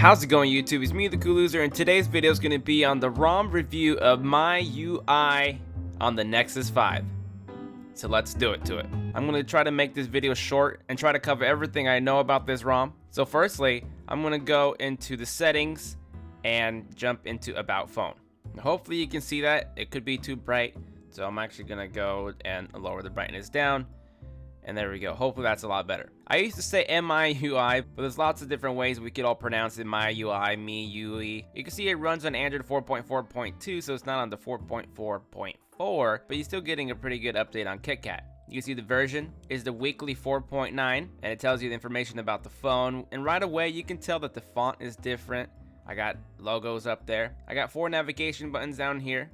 How's it going, YouTube? It's me, the Cool Loser, and today's video is going to be on the ROM review of MiUi on the Nexus 5. So let's do it to it. I'm going to try to make this video short and try to cover everything I know about this ROM. So firstly, I'm going to go into the settings and jump into About Phone. Hopefully you can see that. It could be too bright, so I'm actually going to go and lower the brightness down. And there we go. Hopefully that's a lot better. I used to say MiUi, but there's lots of different ways we could all pronounce it. MiUi, MiUi. You can see it runs on Android 4.4.2, so it's not on the 4.4.4, but you're still getting a pretty good update on KitKat. You can see the version is the weekly 4.9, and it tells you the information about the phone. And right away, you can tell that the font is different. I got logos up there. I got 4 navigation buttons down here.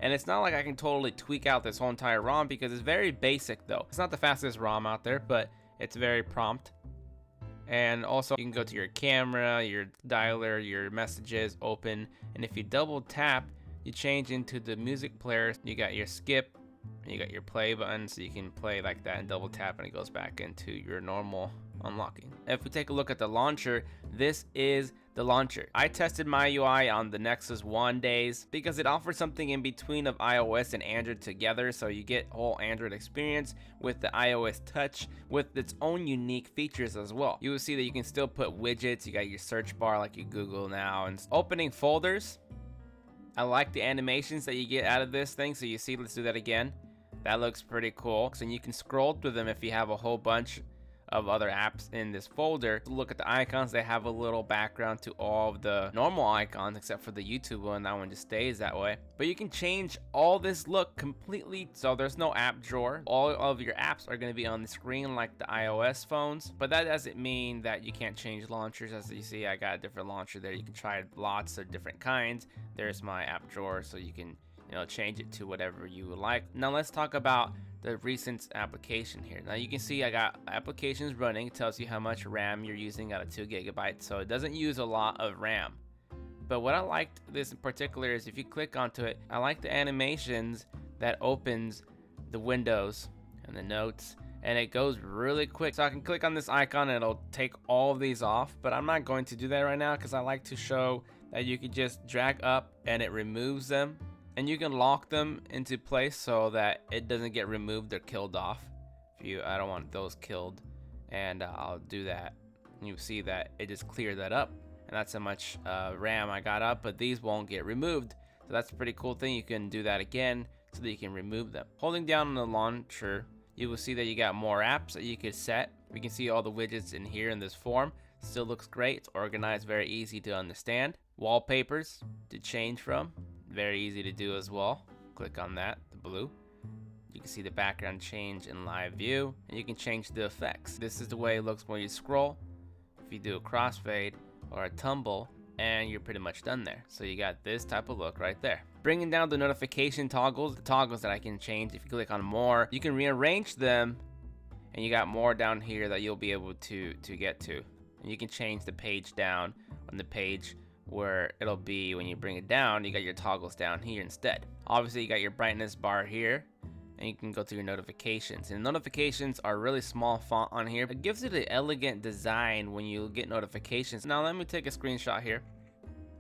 And it's not like I can totally tweak out this whole entire ROM because it's very basic though. It's not the fastest ROM out there, but it's very prompt. And also you can go to your camera, your dialer, your messages, open. And if you double tap, you change into the music player. You got your skip, and you got your play button, so you can play like that and double tap and it goes back into your normal unlocking. If we take a look at the launcher, this is the launcher. I tested MiUi on the Nexus 1 days because it offers something in between of iOS and Android together, so you get whole Android experience with the iOS touch with its own unique features as well. You will see that you can still put widgets. You got your search bar like you Google now, and opening folders. I like the animations that you get out of this thing. So you see, let's do that again. That looks pretty cool. So you can scroll through them if you have a whole bunch of other apps in this folder. Look at the icons. They have a little background to all of the normal icons except for the YouTube one. That one just stays that way. But you can change all this look completely, so there's no app drawer. All of your apps are going to be on the screen like the iOS phones, but that doesn't mean that you can't change launchers. As you see, I got a different launcher there. You can try lots of different kinds. There's my app drawer, so you can change it to whatever you would like. Now let's talk about the recent application here. Now you can see I got applications running. It tells you how much RAM you're using out of 2 GB, so it doesn't use a lot of RAM. But what I liked this in particular is if you click onto it, I like the animations that opens the windows and the notes, and it goes really quick. So I can click on this icon and it'll take all of these off, but I'm not going to do that right now because I like to show that you can just drag up and it removes them. And you can lock them into place so that it doesn't get removed or killed off. I don't want those killed, and I'll do that. You see that it just cleared that up, and that's how much RAM I got up, but these won't get removed. So that's a pretty cool thing. You can do that again so that you can remove them. Holding down on the launcher, you will see that you got more apps that you could set. We can see all the widgets in here in this form. Still looks great. It's organized, very easy to understand. Wallpapers to change from. Very easy to do as well. Click on that, the blue. You can see the background change in live view, and you can change the effects. This is the way it looks when you scroll. If you do a crossfade or a tumble, and you're pretty much done there. So you got this type of look right there. Bringing down the notification toggles, the toggles that I can change. If you click on more, you can rearrange them, and you got more down here that you'll be able to get to. And you can change the page down on the page where it'll be when you bring it down. You got your toggles down here instead. Obviously you got your brightness bar here, and you can go to your notifications, and notifications are really small font on here. It gives it an elegant design when you get notifications. Now let me take a screenshot here.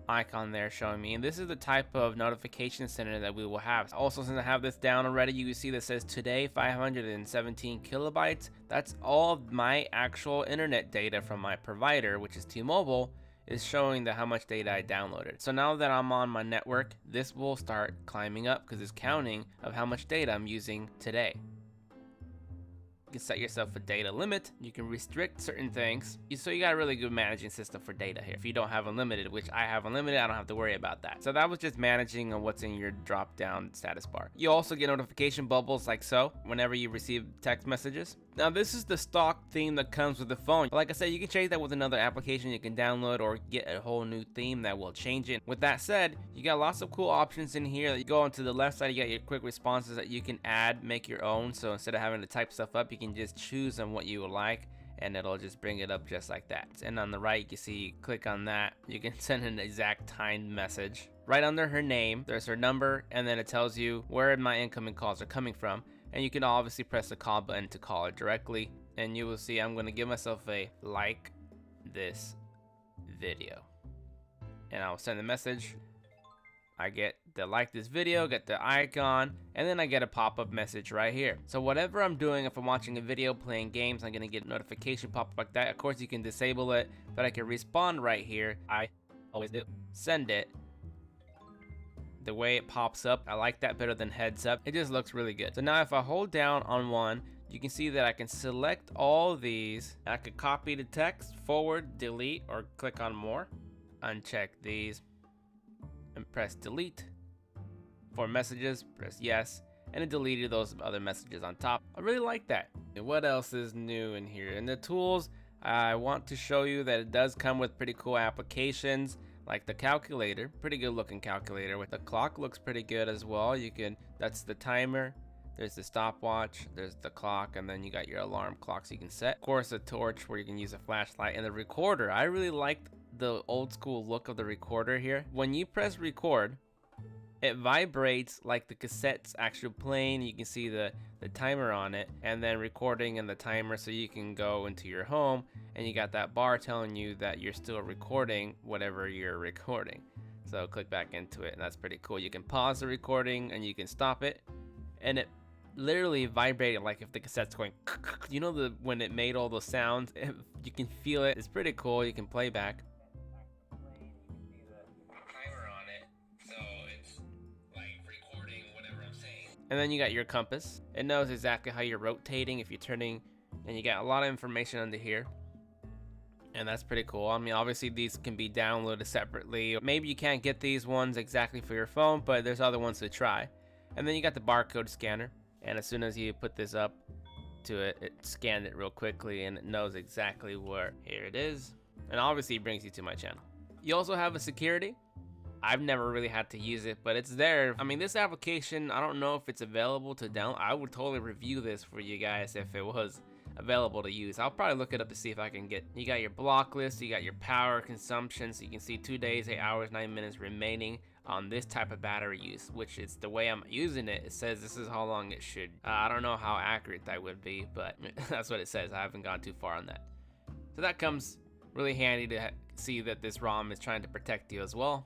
Icon there showing me, and this is the type of notification center that we will have. Also, since I have this down already, you can see that says today 517 kilobytes. That's all of my actual internet data from my provider, which is T-Mobile, is showing that how much data I downloaded. So now that I'm on my network, this will start climbing up because it's counting of how much data I'm using today. You can set yourself a data limit. You can restrict certain things. So you got a really good managing system for data here. If you don't have unlimited, which I have unlimited, I don't have to worry about that. So that was just managing on what's in your drop down status bar. You also get notification bubbles like so whenever you receive text messages. Now this is the stock theme that comes with the phone. Like I said, you can change that with another application you can download or get a whole new theme that will change it. With that said, you got lots of cool options in here. You go onto the left side, you got your quick responses that you can add, make your own. So instead of having to type stuff up, you can just choose on what you would like, and it'll just bring it up just like that. And on the right, you can see, click on that, you can send an exact timed message. Right under her name, there's her number, and then it tells you where my incoming calls are coming from. And you can obviously press the call button to call it directly. And you will see I'm going to give myself a like this video. And I'll send a message. I get the like this video, get the icon, and then I get a pop-up message right here. So whatever I'm doing, if I'm watching a video, playing games, I'm gonna get a notification pop-up like that. Of course, you can disable it, but I can respond right here. I always do. Send it. The way it pops up, I like that better than heads up. It just looks really good. So now if I hold down on one, you can see that I can select all these. I could copy the text, forward, delete, or click on more. Uncheck these and press delete. For messages, press yes, and it deleted those other messages on top. I really like that. And what else is new in here? In the tools, I want to show you that it does come with pretty cool applications like the calculator. Pretty good looking calculator. With the clock looks pretty good as well. That's the timer. There's the stopwatch, there's the clock, and then you got your alarm clocks you can set. Of course, a torch where you can use a flashlight, and the recorder. I really liked the old school look of the recorder here. When you press record, it vibrates like the cassette's actually playing. You can see the timer on it, and then recording and the timer, so you can go into your home and you got that bar telling you that you're still recording whatever you're recording. So click back into it, and that's pretty cool. You can pause the recording and you can stop it, and it literally vibrated like if the cassette's going, you know, when it made all those sounds, you can feel it. It's pretty cool. You can play back. And then you got your compass. It knows exactly how you're rotating if you're turning, and you got a lot of information under here. And that's pretty cool. I mean, obviously these can be downloaded separately. Maybe you can't get these ones exactly for your phone, but there's other ones to try. And then you got the barcode scanner. And as soon as you put this up to it, it scanned it real quickly and it knows exactly where. Here it is. And obviously it brings you to my channel. You also have a security. I've never really had to use it, but it's there. I mean, this application, I don't know if it's available to download. I would totally review this for you guys if it was available to use. I'll probably look it up to see if I can get. You got your block list, you got your power consumption, so you can see 2 days, 8 hours, 9 minutes remaining on this type of battery use, which is the way I'm using it. It says this is how long it should. I don't know how accurate that would be, but that's what it says. I haven't gone too far on that. So that comes really handy to see that this ROM is trying to protect you as well.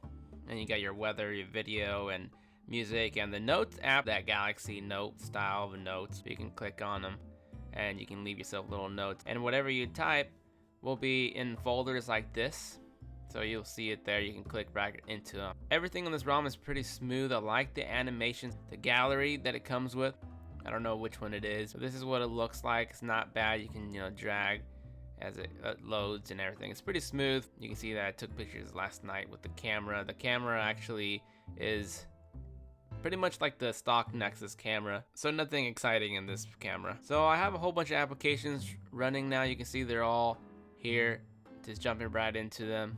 And you got your weather, your video, and music, and the Notes app, that Galaxy Note style of notes. You can click on them, and you can leave yourself little notes. And whatever you type will be in folders like this. So you'll see it there. You can click back into them. Everything on this ROM is pretty smooth. I like the animations, the gallery that it comes with. I don't know which one it is, but this is what it looks like. It's not bad. You can, drag as it loads and everything. It's pretty smooth. You can see that I took pictures last night with the camera. The camera actually is pretty much like the stock Nexus camera, so nothing exciting in this camera. So I have a whole bunch of applications running now. You can see they're all here. Just jumping right into them.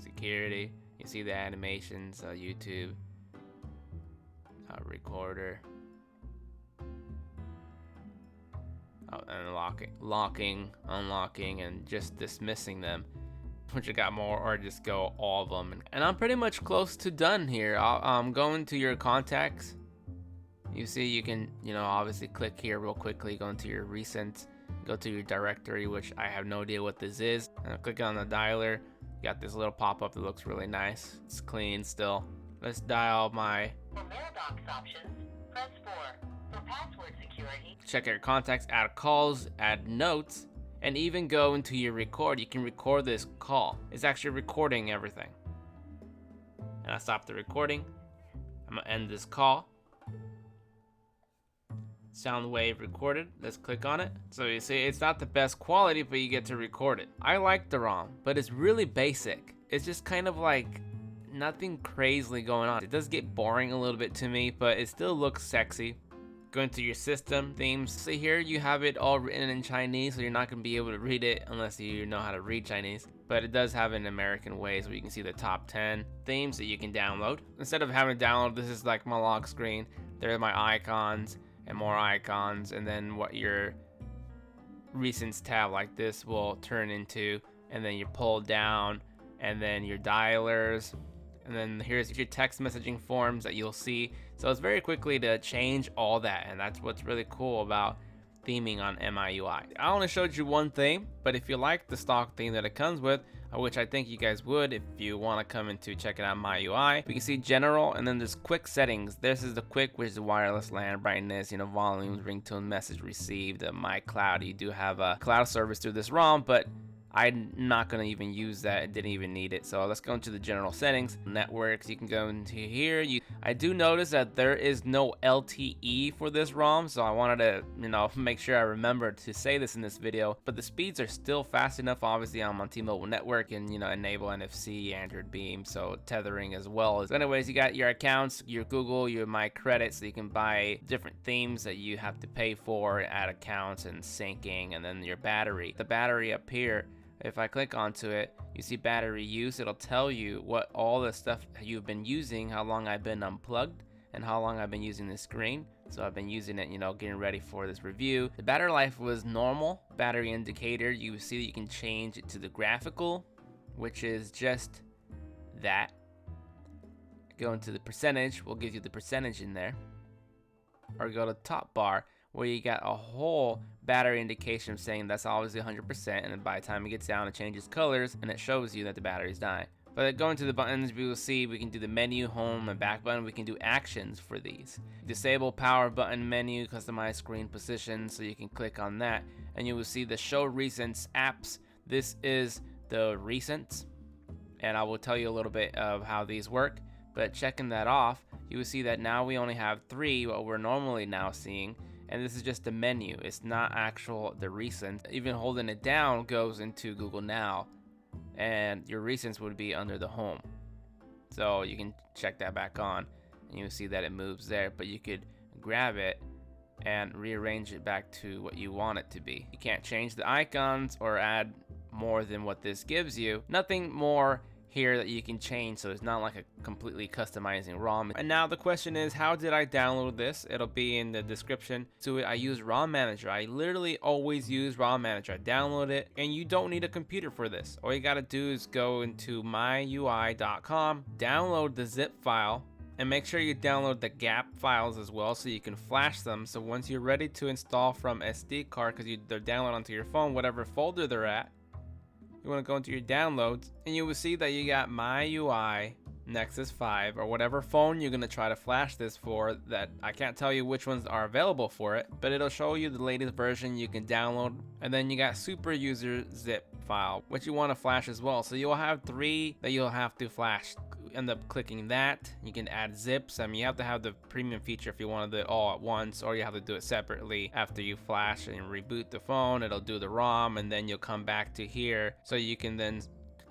Security. You see the animations, YouTube, recorder. And locking, unlocking, and just dismissing them. Which I got more, or just go all of them. And I'm pretty much close to done here. I'm going to your contacts. You see, you can, obviously click here real quickly, go into your recent, go to your directory, which I have no idea what this is. And I'll click on the dialer. You got this little pop-up that looks really nice. It's clean still. Let's dial my. For mailbox options, press 4. For password security, check your contacts, add calls, add notes, and even go into your record. You can record this call. It's actually recording everything. And I stop the recording. I'm gonna end this call. Sound wave recorded. Let's click on it. So you see, it's not the best quality, but you get to record it. I like the ROM, but it's really basic. It's just kind of like nothing crazily going on. It does get boring a little bit to me, but it still looks sexy. Go into your system themes. So here you have it all written in Chinese, so you're not going to be able to read it unless you know how to read Chinese. But it does have an American way, so you can see the top 10 themes that you can download. Instead of having to download, this is like my lock screen. There are my icons and more icons, and then what your recents tab like this will turn into, and then you pull down, and then your dialers. And then here's your text messaging forms that you'll see. So it's very quickly to change all that, and that's what's really cool about theming on MiUI. I only showed you one theme, but if you like the stock theme that it comes with, which I think you guys would if you want to come into checking out MiUI, we can see general, and then there's quick settings. This is the quick, which is wireless LAN, brightness, volumes, ringtone, message received, my cloud. You do have a cloud service through this ROM, but I'm not going to even use that. It didn't even need it. So let's go into the general settings. Networks, you can go into here. I do notice that there is no LTE for this ROM, so I wanted to make sure I remember to say this in this video. But the speeds are still fast enough. Obviously I'm on T-Mobile network, and enable NFC, Android Beam, so tethering as well. So anyways, you got your accounts, your Google, your My Credit, so you can buy different themes that you have to pay for, add accounts and syncing, and then your battery. The battery up here, if I click onto it, you see battery use. It'll tell you what all the stuff you've been using, how long I've been unplugged, and how long I've been using the screen. So I've been using it, getting ready for this review. The battery life was normal. Battery indicator, you see that you can change it to the graphical, which is just that. Go into the percentage, we'll give you the percentage in there. Or go to top bar, where you got a whole battery indication saying that's obviously 100%, and then by the time it gets down, it changes colors and it shows you that the battery's dying. But going to the buttons, we will see we can do the menu, home, and back button. We can do actions for these. Disable power button menu, customize screen position, so you can click on that, and you will see the show recents apps. This is the recents, and I will tell you a little bit of how these work. But checking that off, you will see that now we only have 3, what we're normally now seeing. And this is just the menu. It's not the recent. Even holding it down goes into Google Now, and your recents would be under the home. So you can check that back on, and you'll see that it moves there. But you could grab it and rearrange it back to what you want it to be. You can't change the icons or add more than what this gives you. Nothing more here that you can change, so it's not like a completely customizing ROM. And now the question is, how did I download this? It'll be in the description to it. I use ROM Manager. I literally always use ROM Manager. I download it, and you don't need a computer for this. All you gotta do is go into MiUi.com, download the zip file, and make sure you download the gap files as well, so you can flash them. So once you're ready to install from SD card, because they're downloaded onto your phone, whatever folder they're at, you want to go into your downloads, and you will see that you got MiUI Nexus 5, or whatever phone you're going to try to flash this for. That I can't tell you which ones are available for it, but it'll show you the latest version you can download. And then you got super user zip file, which you want to flash as well. So you'll have 3 that you'll have to flash. End up clicking that. You can add zips. I mean, you have to have the premium feature if you want to do it all at once, or you have to do it separately. After you flash and reboot the phone, it'll do the ROM, and then you'll come back to here, so you can then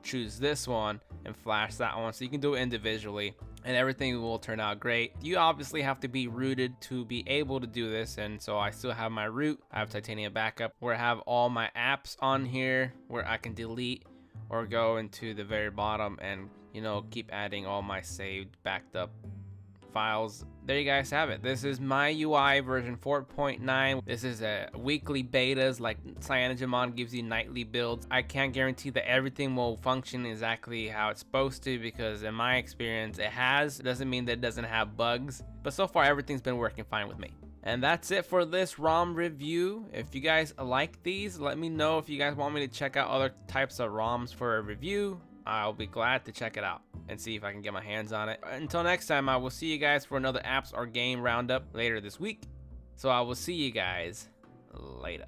choose this one and flash that one. So you can do it individually, and everything will turn out great. You obviously have to be rooted to be able to do this, and so I still have my root. I have Titanium Backup, where I have all my apps on here, where I can delete or go into the very bottom and keep adding all my saved backed up files. There you guys have it. This is MiUI version 4.9. This is a weekly betas, like CyanogenMod gives you nightly builds. I can't guarantee that everything will function exactly how it's supposed to, because in my experience it has. It doesn't mean that it doesn't have bugs, but so far everything's been working fine with me. And that's it for this ROM review. If you guys like these, let me know. If you guys want me to check out other types of ROMs for a review, I'll be glad to check it out and see if I can get my hands on it. Until next time, I will see you guys for another apps or game roundup later this week. So I will see you guys later.